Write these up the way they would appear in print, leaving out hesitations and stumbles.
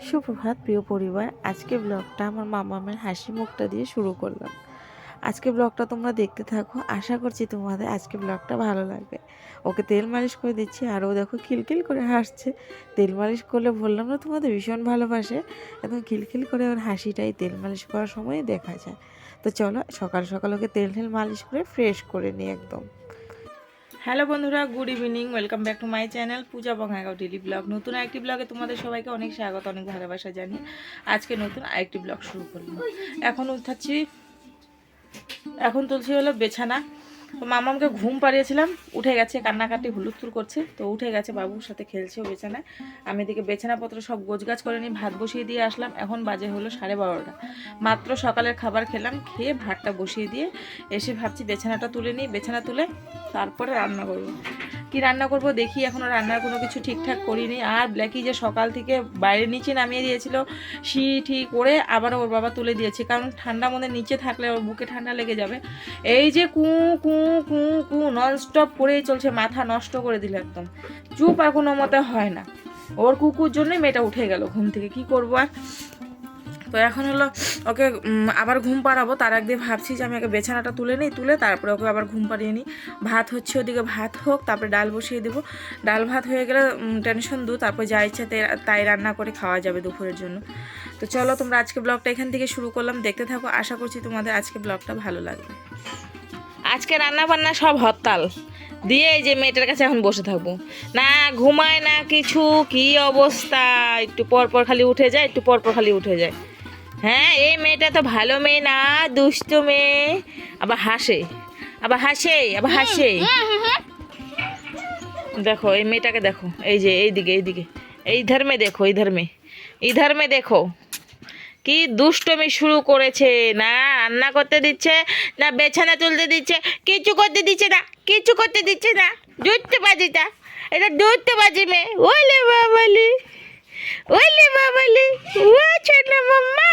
সুপ্রভাত প্রিয় পরিবার। আজকে ব্লগটা আমার মামামের হাসি মুখটা দিয়ে শুরু করলাম। আজকে ব্লগটা তোমরা দেখতে থাকো, আশা করছি তোমাদের আজকে ব্লগটা ভালো লাগবে। ওকে তেল মালিশ করে দিচ্ছি আর ও দেখো খিলখিল করে হাসছে। তেল মালিশ করলে বললাম না তোমাদের ভীষণ ভালোবাসে, একদম খিলখিল করে ওর হাসিটাই তেল মালিশ করার সময় দেখা যায়। তো চলো সকাল সকাল ওকে তেল মালিশ করে ফ্রেশ করে নিই একদম। হ্যালো বন্ধুরা, good evening, welcome back to my channel Puja Bongaigaon daily vlog. নতুন আরেকটি ব্লগে তোমাদের সবাইকে অনেক স্বাগত, অনেক ভালোবাসা জানিয়ে আজকে নতুন আরেকটি ব্লগ শুরু করলাম। এখন তুলছি হলো বেছানা। তো মামামকে ঘুম পাড়িয়েছিলাম, উঠে গেছে, কান্নাকাটি হুলুস্থুল করছে, তো উঠে গেছে, বাবুর সাথে খেলছেও বিছানায়। আমি এদিকে বিছানাপত্র সব গোছগাছ করে নিই, ভাত বসিয়ে দিয়ে আসলাম। এখন বাজে হলো 12:30। মাত্র সকালের খাবার খেলাম, খেয়ে ভাতটা বসিয়ে দিয়ে এসে ভাবছি বিছানাটা তুলে নিই। বিছানা তুলে তারপরে রান্না করব। কি রান্না করব দেখি, এখনও রান্নার কোনো কিছু ঠিকঠাক করিনি। আর ব্ল্যাকি যে সকাল থেকে বাইরে নিচে নামিয়ে দিয়েছিল ঠিক করে, আবারও ওর বাবা তুলে দিয়েছে, কারণ ঠান্ডা মধ্যে নিচে থাকলে ওর বুকে ঠান্ডা লেগে যাবে। এই যে কু কু কু কু ননস্টপ করেই চলছে, মাথা নষ্ট করে দিল একদম, চুপ আর কোনো মতে হয় না। ওর কুকুর জন্যই মেয়েটা উঠে গেল ঘুম থেকে, কি করবো আর। তো এখন হলো ওকে আবার ঘুম পাড়াবো, তার আগে ভাবছি যে আমি আগে বিছানাটা তুলে নিই, তুলে তারপরে ওকে আবার ঘুম পাড়িয়ে নিই। ভাত হচ্ছে, ওদিকে ভাত হোক, তারপরে ডাল বসিয়ে দেবো। ডাল ভাত হয়ে গেলে টেনশন দূর, তারপর যা ইচ্ছা তাই রান্না করে খাওয়া যাবে দুপুরের জন্য। তো চলো তোমরা আজকে ব্লগটা এখান থেকে শুরু করলাম, দেখতে থাকো, আশা করছি তোমাদের আজকে ব্লগটা ভালো লাগবে। আজকে রান্না বান্না সব হরতাল দিয়ে এই যে মেয়েটার কাছে এখন বসে থাকবো, না ঘুমায় না কিছু, কি অবস্থা, একটু পর পর খালি উঠে যায়, একটু পর পর খালি উঠে যায়। হ্যাঁ, এই মেয়েটা তো ভালো মেয়ে না, দুষ্ট মেয়ে, আবার হাসে, আবার হাসে, আবার হাসে। দেখো এই মেয়েটাকে দেখো, এই যে এইদিকে এইদিকে, এই ধর্মে দেখো, এই ধর্মে, এই ধর্মে দেখো কি দুষ্টমি শুরু করেছে। না রান্না করতে দিচ্ছে, না বেছানা তুলতে দিচ্ছে, কিছু করতে দিচ্ছে না, কিছু করতে দিচ্ছে না। দুধতে বাজিটা, এটা দুধতে বাজি মেয়ে। ওলে বাবালি, ওলে বাবালি, ও ছোনা মাম্মা,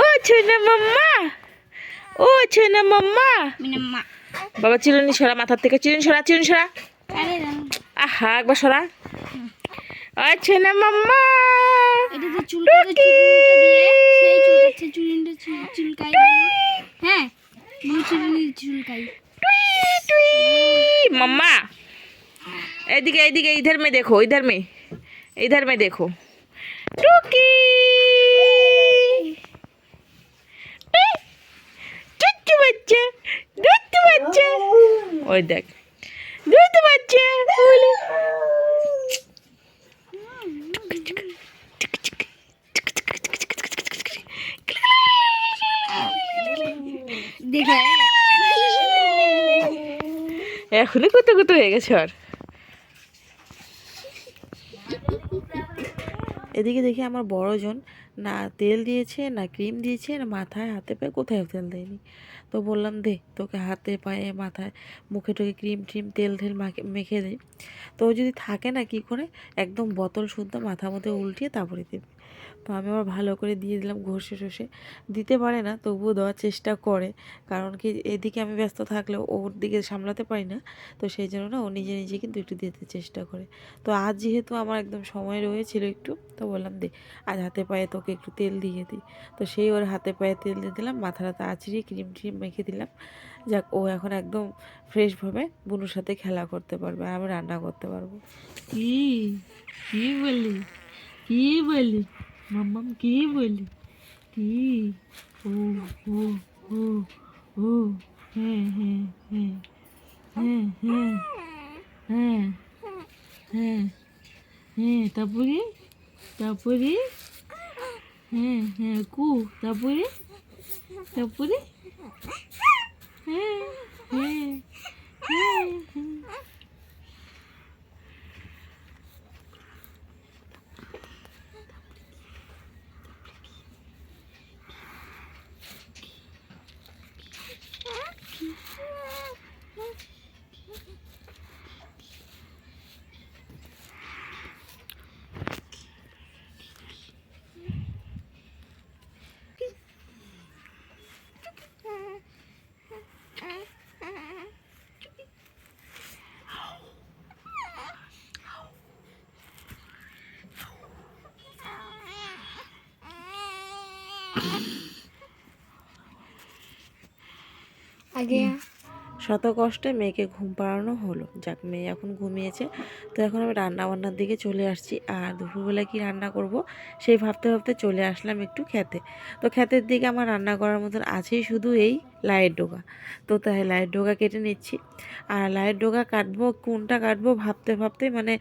ও ছোনা মাম্মা, ও ছোনা মাম্মা। বাবা চিরুনি সরা মাথার থেকে, চিরুনি সরা, চিরুনি সরা। আহা একবার সরা। আচ্ছা না মাম্মা, এটা যে চুলকাচ্ছে, চুলকাচ্ছে, চুলকাই। হ্যাঁ, চুলকাই মাম্মা। এদিকে এদিকে, ইধর মে দেখো, ইধর মে, ইধর মে দেখো। টুকি চুচ্চু বাচ্চা, দুধ বাচ্চা, ওই দেখ দুধ বাচ্চা। দেখে এখনই কত কত হয়ে গেছে আর। এদিকে দেখি আমার বড়জন না তেল দিয়েছে, না ক্রিম দিয়েছে, না মাথায় হাতে পায়ে কোথায় তেল দেয়নি। তো বললাম দে তোকে হাতে পায়ে মাথায় মুখে টুকে ক্রিম ট্রিম তেল মেখে দেয়। তো ও যদি থাকে না কি করে, একদম বোতল শুদ্ধ মাথার মধ্যে উল্টিয়ে তারপরে দেবে। তো আমি আবার ভালো করে দিয়ে দিলাম, ঘষে টষে দিতে পারে না, তবুও দেওয়ার চেষ্টা করে, কারণ কি এদিকে আমি ব্যস্ত থাকলেও ওর দিকে সামলাতে পারি না। তো সেই জন্য না ও নিজে নিজে কিন্তু একটু দিতে চেষ্টা করে। তো আজ যেহেতু আমার একদম সময় রয়েছিল একটু, তো বললাম দে আজ হাতে পায়ে তোকে একটু তেল দিয়ে দিই। তো সেই ওর হাতে পায়ে তেল দিয়ে দিলাম, মাথাটা আঁচড়িয়ে ক্রিম ট্রিম মেখে দিলাম। যাক, ও এখন একদম ফ্রেশভাবে বুনুর সাথে খেলা করতে পারবে, আর আমি রান্না করতে পারবো। কি কি বলি, কি বলি মাম্মাম, কি বলি, কি ও ও ও ও হ্যাঁ হ্যাঁ হ্যাঁ হ্যাঁ হ্যাঁ হ্যাঁ হ্যাঁ হ্যাঁ, তারপরে তারপরে হ্যাঁ হ্যাঁ কু, তারপরে তারপরে হ্যাঁ হ্যাঁ হ্যাঁ হ্যাঁ। আগে শত কষ্টে মেয়েকে ঘুম পাড়ানো হলো। যাক, মেয়ে এখন ঘুমিয়েছে। তো এখন আমি রান্না বান্নার দিকে চলে আসছি। আর দুপুরবেলা কি রান্না করব সেই ভাবতে ভাবতে চলে আসলাম একটু খেতে। তো খেতের দিকে আমার রান্না করার মতন আছেই শুধু এই লাইয়ের ডগা। তো তাই লাইয়ের ডগা কেটে নিচ্ছি। আর লাইয়ের ডগা কাটবো, কোনটা কাটবো ভাবতে ভাবতে মানে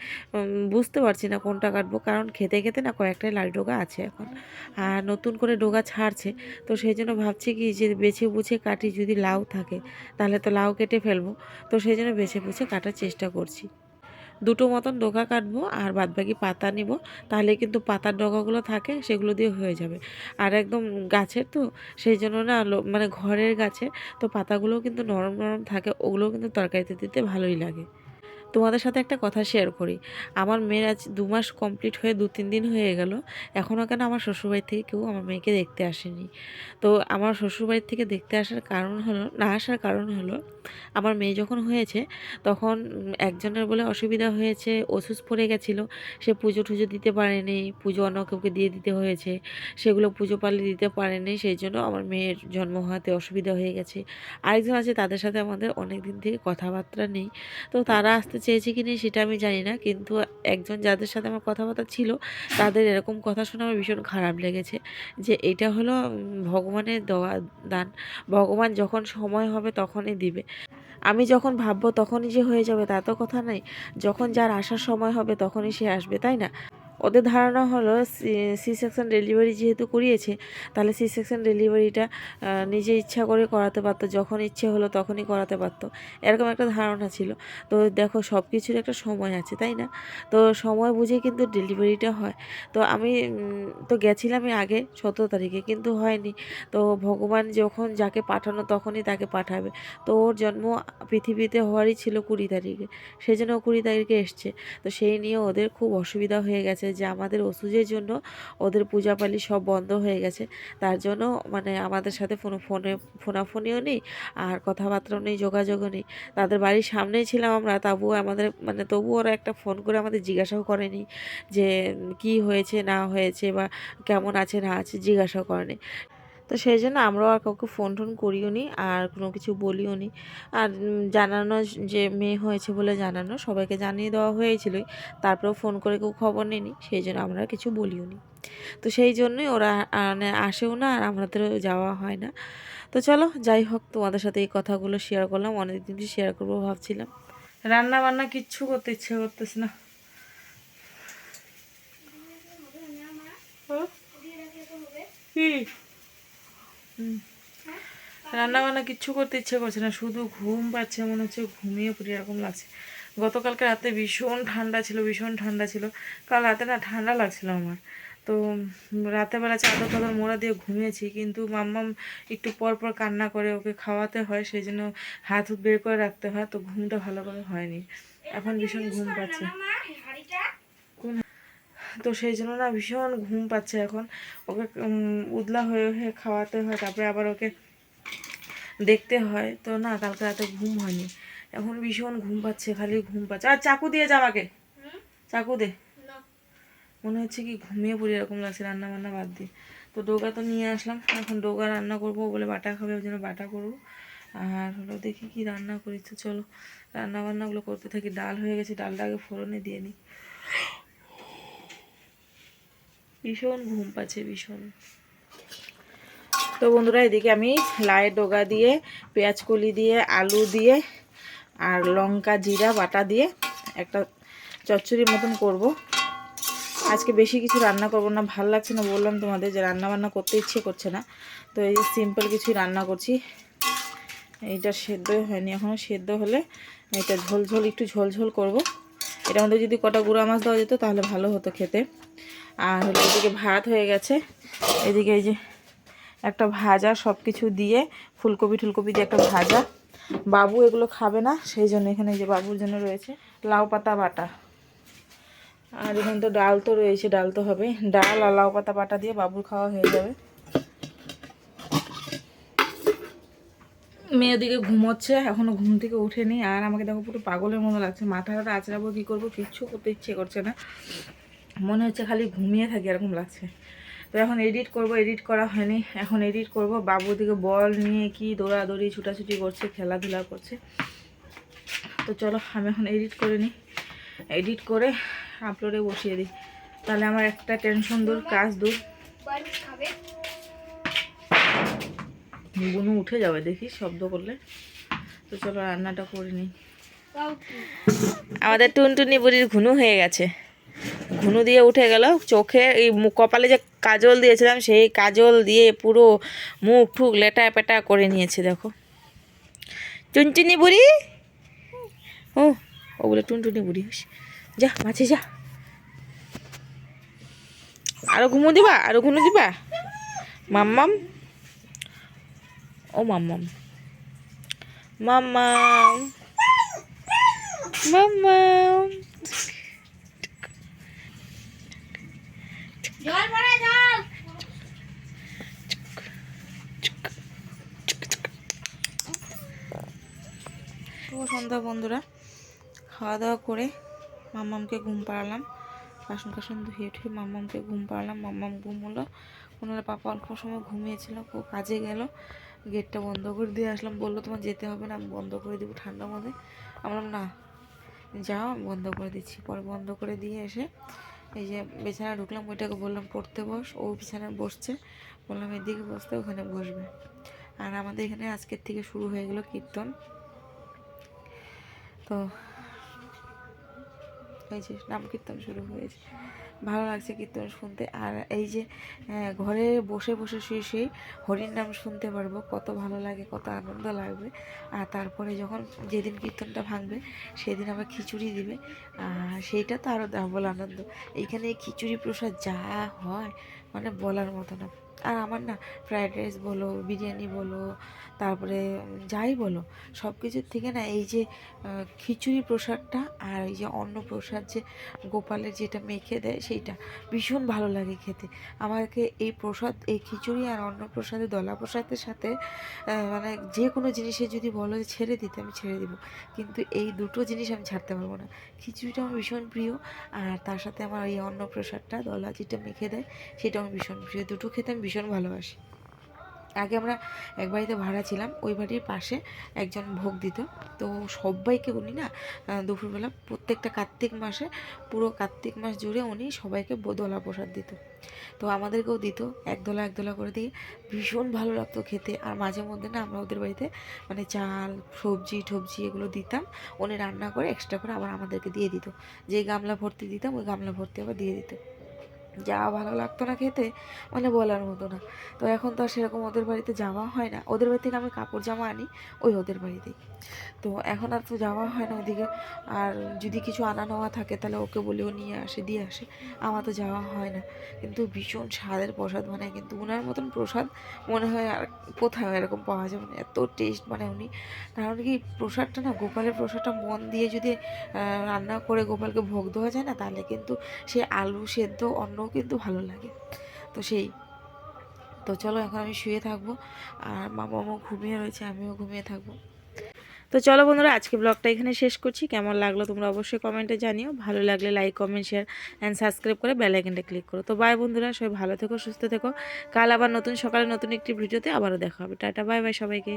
বুঝতে পারছি না কোনটা কাটবো, কারণ খেতে খেতে না কয়েকটাই লাইয়ের ডগা আছে এখন। আর নতুন করে ডগা ছাড়ছে। তো সেই জন্য ভাবছি কি যে বেছে বুঝে কাটি, যদি লাউ থাকে তাহলে তো লাউ কেটে ফেলবো। তো সেই জন্য বেছে বুঝে কাটার চেষ্টা করছি। দুটো মতন ডগা কাটবো আর বাদবাকি পাতা নিব, তাহলে কিন্তু পাতার ডগাগুলো থাকে সেগুলো দিয়ে হয়ে যাবে। আর একদম গাছের তো সেই জন্য না মানে ঘরের গাছে তো পাতাগুলোও কিন্তু নরম নরম থাকে, ওগুলোও কিন্তু তরকারিতে দিতে ভালোই লাগে। তোমাদের সাথে একটা কথা শেয়ার করি। আমার মেয়ের আজ 2 মাস কমপ্লিট হয়ে 2-3 দিন হয়ে গেল। এখনও কেন আমার শ্বশুরবাড়ি থেকে কেউ আমার মেয়েকে দেখতে আসেনি। তো আমার শ্বশুরবাড়ি থেকে দেখতে আসার কারণ হলো, না আসার কারণ হলো, আমার মেয়ে যখন হয়েছে তখন একজনের বলে অসুবিধা হয়েছে, ওষুধ পড়ে গেছিলো, সে পুজো টুজো দিতে পারেনি, পুজো অন্য কাউকে দিয়ে দিতে হয়েছে, সেগুলো পুজো পারলে দিতে পারেনি, সেই জন্য আমার মেয়ের জন্ম হওয়াতে অসুবিধা হয়ে গেছে। আরেকজন আছে, তাদের সাথে আমাদের অনেক দিন থেকে কথাবার্তা নেই। তো তারা আসতে চেয়েছে কি না সেটা আমি জানি না, কিন্তু একজন যাদের সাথে আমার কথাবার্তা ছিল তাদের এরকম কথা শুনে আমার ভীষণ খারাপ লেগেছে যে এটা হলো ভগবানের দেওয়া দান। ভগবান যখন সময় হবে তখনই দিবে। আমি যখন ভাববো তখনই যে হয়ে যাবে তা তো কথা নাই। যখন যার আসার সময় হবে তখনই সে আসবে, তাই না? ওদের ধারণা হলো সি সেকশন ডেলিভারি যেহেতু করিয়েছে, তাহলে সি সেকশন ডেলিভারিটা নিজে ইচ্ছা করে করাতে পারতো, যখন ইচ্ছে হলো তখনই করাতে পারতো, এরকম একটা ধারণা ছিল। তো দেখো, সব কিছুর একটা সময় আছে, তাই না? তো সময় বুঝে কিন্তু ডেলিভারিটা হয়। তো আমি তো গেছিলাম আগে 17 তারিখে, কিন্তু হয়নি। তো ভগবান যখন যাকে পাঠানো তখনই তাকে পাঠাবে। তো ওর জন্ম পৃথিবীতে হওয়ারই ছিল 20 তারিখে, সেই জন্য ও 20 তারিখে এসছে। তো সেই নিয়ে ওদের খুব অসুবিধা হয়ে গেছে যে আমাদের ওষুধের জন্য ওদের পূজাপালি সব বন্ধ হয়ে গেছে। তার জন্য মানে আমাদের সাথে ফোনাফোনিও নেই, আর কথাবার্তাও নেই, যোগাযোগও নেই। তাদের বাড়ির সামনেই ছিলাম আমরা, তবুও আমাদের মানে তবুও ওরা একটা ফোন করে আমাদের জিজ্ঞাসাও করেনি যে কি হয়েছে না হয়েছে বা কেমন আছে না আছে, জিজ্ঞাসাও করেনি। তো সেই জন্য আমরাও আর কাউকে ফোন টোন করিও নি, আর কোনো কিছু বলিও নি। আর জানানো যে মেয়ে হয়েছে বলে জানানো, সবাইকে জানিয়ে দেওয়া হয়েছিলই, তারপরেও ফোন করে কেউ খবর নেয়নি, সেই জন্য আমরা আর কিছু বলিও নি। তো সেই জন্যই ওরা মানে আসেও না, আর আমাদেরও যাওয়া হয় না। তো চলো, যাই হোক, তোমাদের সাথে এই কথাগুলো শেয়ার করলাম, অনেকদিন শেয়ার করবো ভাবছিলাম। রান্না বান্না কিচ্ছু করতে ইচ্ছে করতেছে না। কি রান্না বান্না কিচ্ছু করতে ইচ্ছে করছে না, শুধু ঘুম পাচ্ছে, মনে হচ্ছে ঘুমিয়ে পড়ি এরকম লাগছে। গতকালকে রাতে ভীষণ ঠান্ডা ছিল, ভীষণ ঠান্ডা ছিল। কাল রাতে না ঠান্ডা লাগছিল আমার। তো রাতেরবেলা চাদর টাদর মোড়া দিয়ে ঘুমিয়েছি, কিন্তু মাম্মাম একটু পর পর কান্না করে, ওকে খাওয়াতে হয়, সেই জন্য হাত হুত বের করে রাখতে হয়, তো ঘুমটা ভালো করে হয়নি। এখন ভীষণ ঘুম পাচ্ছে। তো সেই জন্য না ভীষণ ঘুম পাচ্ছে এখন। ওকে উদলা হয়ে হয়ে খাওয়াতে হয়, তারপরে আবার ওকে দেখতে হয়। তো না, কালকে রাতে ঘুম হয়নি, এখন ভীষণ ঘুম পাচ্ছে, খালি ঘুম পাচ্ছে। আর চাকু দিয়ে যা আমাকে, চাকু দে। মনে হচ্ছে কি ঘুমিয়ে পড়ি এরকম লাগছে, রান্না বান্না বাদ দিয়ে। তো ডোগা তো নিয়ে আসলাম, এখন ডোগা রান্না করবো বলে বাটা খাবে, ওই জন্য বাটা করবো। আর হলো দেখি কি রান্না করি। তো চলো রান্না বান্নাগুলো করতে থাকি। ডাল হয়ে গেছে, ডালটা আগে ফোড়নে দিয়ে নিই। ভীষণ ঘুম পাচ্ছে, ভীষণ। তো বন্ধুরা, এদিকে আমি লাইয়ের ডগা দিয়ে, পেঁয়াজ কলি দিয়ে, আলু দিয়ে আর লঙ্কা জিরা বাটা দিয়ে একটা চচ্চড়ির মতন করব। আজকে বেশি কিছু রান্না করব না, ভাল লাগছে না, বললাম তোমাদের যে রান্না বান্না করতে ইচ্ছে করছে না। তো এই যে সিম্পল কিছুই রান্না করছি। এইটা সেদ্ধই হয়নি এখনও, সেদ্ধ হলে এটা ঝোল একটু ঝোল করব। এটার মধ্যে যদি কটা গুঁড়া মাছ দেওয়া যেত তাহলে ভালো হতো খেতে। আর হলো এদিকে ভাত হয়ে গেছে, এদিকে এই যে একটা ভাজা, সব কিছু দিয়ে ফুলকপি টুলকপি দিয়ে একটা ভাজা। বাবু এগুলো খাবে না, সেই জন্য এখানে যে বাবুর জন্য রয়েছে লাউ পাতা বাটা। আর এখানে তো ডাল তো রয়েছে, ডাল তো হবে, ডাল আর লাউ পাতা বাটা দিয়ে বাবুর খাওয়া হয়ে যাবে। মেয়ে ওদিকে ঘুমোচ্ছে, এখনও ঘুম থেকে উঠেনি। আর আমাকে দেখো পুরো পাগলের মতো লাগছে, মাথাটা আঁচড়াবো কী করবো কিচ্ছু করতে ইচ্ছে করছে না, মনে হচ্ছে খালি ঘুমিয়ে থাকি এরকম লাগছে। তো এখন এডিট করব, এডিট করা হয়নি, এখন এডিট করব। বাবু দিকে বল নিয়ে কি দৌড়াদৌড়ি ছুটাছুটি করছে, খেলাধুলা করছে। তো চলো আমি এখন এডিট করে নিই, এডিট করে আপলোডে বসিয়ে দিই, তাহলে আমার একটা টেনশন দূর, কাজ দূর। বুনু উঠে যাবে দেখি শব্দ করলে। তো চলো রান্নাটা করে নিই। আমাদের টুনটুনি বুড়ির ঘুনু হয়ে গেছে, ঘুনু দিয়ে উঠে গেল। চোখে এই কপালে যে কাজল দিয়েছিলাম সেই কাজল দিয়ে পুরো মুখ ঠুক লেটা পেটা করে নিয়েছে। দেখো টুনটুনি বুড়ি, ও ও বলে টুনটুনি বুড়ি, যা মাঝে যা। আরো ঘুমো দিবা, আরো ঘুমো দিবা মাম্মাম, ও মাম্মাম, মাম্মাম, মাম্মাম। শুভ সন্ধ্যা বন্ধুরা, খাওয়া দাওয়া করে মাম্মামকে ঘুম পাড়ালাম, বাসন কাসন ধুয়ে ঠুয়ে মাম্মামকে ঘুম পাড়ালাম। মাম্মাম ঘুম হলো, ওনারা পাপা অল্প সময় ঘুমিয়েছিল, ও কাজে গেল, গেটটা বন্ধ করে দিয়ে আসলাম। বললো তোমার যেতে হবে না, আমি বন্ধ করে দেবো ঠান্ডার মধ্যে। আমরা না যাও, আমি বন্ধ করে দিচ্ছি। পরে বন্ধ করে দিয়ে এসে এই যে বিছানায় ঢুকলাম, ওইটাকে বললাম পড়তে বস, ও বিছানায় বসছে, বললাম এদিকে বসতে, ওখানে বসবে। আর আমাদের এখানে আজকের থেকে শুরু হয়ে গেল কীর্তন। তো এই যে নাম কীর্তন শুরু হয়েছে, ভালো লাগছে কীর্তন শুনতে। আর এই যে ঘরে বসে বসে শুয়ে শুয়ে হরির নাম শুনতে পারবো, কত ভালো লাগে, কত আনন্দ লাগবে। আর তারপরে যখন যেদিন কীর্তনটা ভাঙবে সেদিন আবার খিচুড়ি দিবে, সেইটা তো আরও ডাবল আনন্দ। এইখানে খিচুড়ি প্রসাদ যা হয় মানে বলার মতো না। আর আমার না ফ্রায়েড রাইস বলো, বিরিয়ানি বলো, তারপরে যাই বলো, সব কিছুর থেকে না এই যে খিচুড়ি প্রসাদটা আর এই যে অন্ন প্রসাদ যে গোপালের যেটা মেখে দেয় সেইটা ভীষণ ভালো লাগে খেতে। আমাকে এই প্রসাদ, এই খিচুড়ি আর অন্ন প্রসাদে দলা প্রসাদের সাথে মানে যে কোনো জিনিসে যদি বলো যে ছেড়ে দিতে, আমি ছেড়ে দিব, কিন্তু এই দুটো জিনিস আমি ছাড়তে পারবো না। খিচুড়িটা আমার ভীষণ প্রিয়, আর তার সাথে আমার এই অন্ন প্রসাদটা দলা যেটা মেখে দেয় সেটা আমার ভীষণ প্রিয়। দুটো খেতে আমি ভীষণ ভালোবাসি। আগে আমরা এক বাড়িতে ভাড়া ছিলাম, ওই বাড়ির পাশে একজন ভোগ দিত। তো সবাইকে উনি না দুপুরবেলা প্রত্যেকটা কার্তিক মাসে, পুরো কার্তিক মাস জুড়ে উনি সবাইকে দোলা প্রসাদ দিত। তো আমাদেরকেও দিত একদলা একদলা করে, দিয়ে ভীষণ ভালো লাগতো খেতে। আর মাঝে মধ্যে না আমরা ওদের বাড়িতে মানে চাল সবজি টবজি এগুলো দিতাম, উনি রান্না করে এক্সট্রা করে আবার আমাদেরকে দিয়ে দিত। যে গামলা ভর্তি দিতাম ওই গামলা ভর্তি আবার দিয়ে দিত, যা ভালো লাগতো না খেতে, মানে বলার মতো না। তো এখন তো আর সেরকম ওদের বাড়িতে যাওয়া হয় না, ওদের বাড়ি থেকে আমি কাপড় জামা আনি ওই ওদের বাড়িতেই। তো এখন আর তো যাওয়া হয় না ওদিকে। আর যদি কিছু আনা নেওয়া থাকে তাহলে ওকে বলেও নিয়ে আসে, দিয়ে আসে, আমার তো যাওয়া হয় না। কিন্তু ভীষণ স্বাদের প্রসাদ বানায়, কিন্তু ওনার মতন প্রসাদ মনে হয় আর কোথাও এরকম পাওয়া যাবে না, এত টেস্ট মানে উনি। কারণ কি প্রসাদটা না, গোপালের প্রসাদটা মন দিয়ে যদি রান্না করে গোপালকে ভোগ দেওয়া যায় না, তাহলে কিন্তু সে আলু সেদ্ধ অন্নও কিন্তু ভালো লাগে। তো সেই, তো চলো এখন আমি শুয়ে থাকবো, আর মামাও ঘুমিয়ে রয়েছে, আমিও ঘুমিয়ে থাকবো। তো চলো বন্ধুরা, আজকে ব্লগটা এখানে শেষ করছি। কেমন লাগলো তোমরা অবশ্যই কমেন্টে জানিও, ভালো লাগলে like comment share and subscribe করে বেল আইকনটা ক্লিক করো। তো বাই বন্ধুরা, সবাই ভালো থেকো, সুস্থ থেকো। কাল আবার নতুন সকালে নতুন একটি ভিডিওতে আবারও দেখা হবে। টাটা বাই বাই সবাইকে।